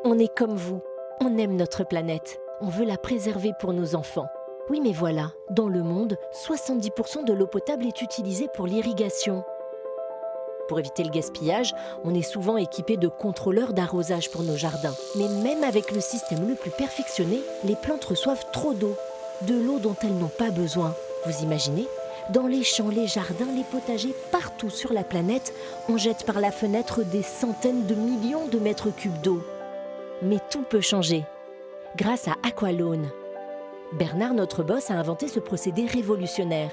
On est comme vous, on aime notre planète, on veut la préserver pour nos enfants. Oui, mais voilà, dans le monde, 70% de l'eau potable est utilisée pour l'irrigation. Pour éviter le gaspillage, on est souvent équipé de contrôleurs d'arrosage pour nos jardins. Mais même avec le système le plus perfectionné, les plantes reçoivent trop d'eau. De l'eau dont elles n'ont pas besoin. Vous imaginez ? Dans les champs, les jardins, les potagers, partout sur la planète, on jette par la fenêtre des centaines de millions de mètres cubes d'eau. Mais tout peut changer. Grâce à Aqualone. Bernard, notre boss, a inventé ce procédé révolutionnaire.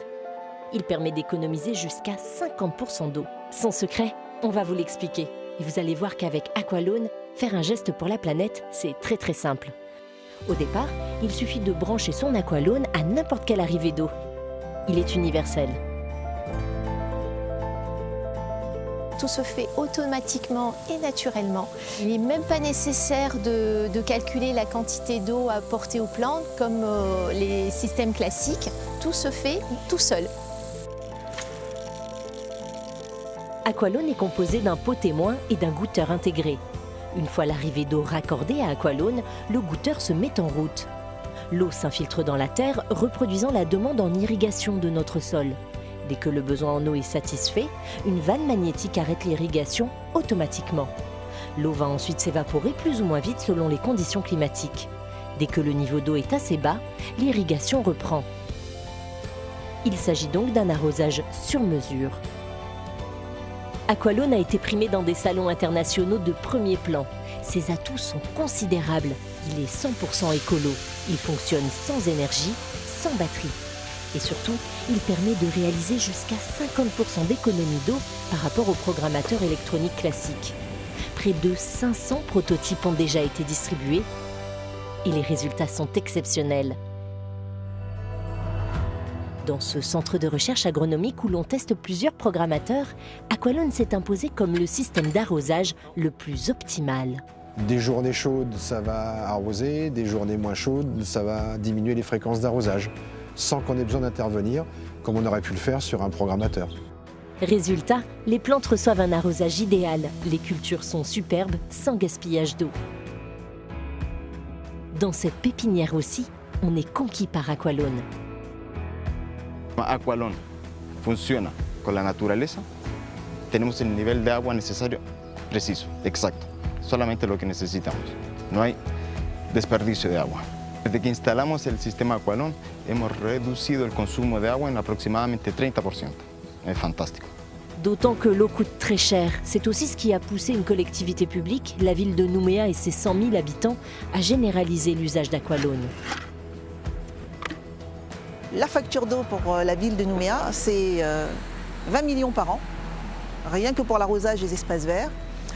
Il permet d'économiser jusqu'à 50% d'eau. Son secret, on va vous l'expliquer. Et vous allez voir qu'avec Aqualone, faire un geste pour la planète, c'est très très simple. Au départ, il suffit de brancher son Aqualone à n'importe quelle arrivée d'eau. Il est universel. Tout se fait automatiquement et naturellement. Il n'est même pas nécessaire de calculer la quantité d'eau à apporter aux plantes comme les systèmes classiques. Tout se fait tout seul. Aqualone est composé d'un pot témoin et d'un goutteur intégré. Une fois l'arrivée d'eau raccordée à Aqualone, le goutteur se met en route. L'eau s'infiltre dans la terre, reproduisant la demande en irrigation de notre sol. Dès que le besoin en eau est satisfait, une vanne magnétique arrête l'irrigation automatiquement. L'eau va ensuite s'évaporer plus ou moins vite selon les conditions climatiques. Dès que le niveau d'eau est assez bas, l'irrigation reprend. Il s'agit donc d'un arrosage sur mesure. Aqualone a été primé dans des salons internationaux de premier plan. Ses atouts sont considérables. Il est 100% écolo. Il fonctionne sans énergie, sans batterie. Et surtout, il permet de réaliser jusqu'à 50% d'économie d'eau par rapport aux programmateurs électroniques classiques. Près de 500 prototypes ont déjà été distribués et les résultats sont exceptionnels. Dans ce centre de recherche agronomique où l'on teste plusieurs programmateurs, Aqualone s'est imposé comme le système d'arrosage le plus optimal. Des journées chaudes, ça va arroser, des journées moins chaudes, ça va diminuer les fréquences d'arrosage, sans qu'on ait besoin d'intervenir, comme on aurait pu le faire sur un programmateur. Résultat, les plantes reçoivent un arrosage idéal. Les cultures sont superbes, sans gaspillage d'eau. Dans cette pépinière aussi, on est conquis par Aqualone. Aqualone funciona con la naturaleza. Tenemos el nivel de agua necesario, preciso, exacto. Solamente lo que necesitamos. No hay desperdicio de agua. Desde que instalamos el sistema Aqualone, hemos reducido el consumo de agua en aproximadamente 30%. Es fantástico. D'autant que l'eau coûte très cher. C'est aussi ce qui a poussé une collectivité publique, la ville de Nouméa et ses 100 000 habitants, à généraliser l'usage d'Aqualone. La facture d'eau pour la ville de Nouméa, c'est 20 millions par an, rien que pour l'arrosage des espaces verts.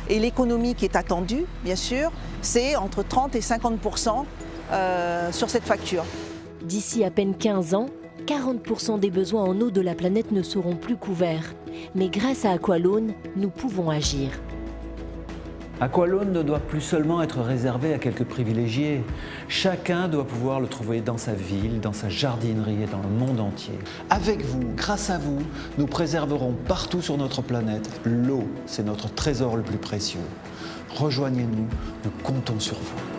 Et l'économie qui est attendue, bien sûr, c'est entre 30 et 50% sur cette facture. D'ici à peine 15 ans, 40% des besoins en eau de la planète ne seront plus couverts. Mais grâce à Aqualone, nous pouvons agir. Aqualone ne doit plus seulement être réservé à quelques privilégiés. Chacun doit pouvoir le trouver dans sa ville, dans sa jardinerie et dans le monde entier. Avec vous, grâce à vous, nous préserverons partout sur notre planète l'eau. C'est notre trésor le plus précieux. Rejoignez-nous, nous comptons sur vous.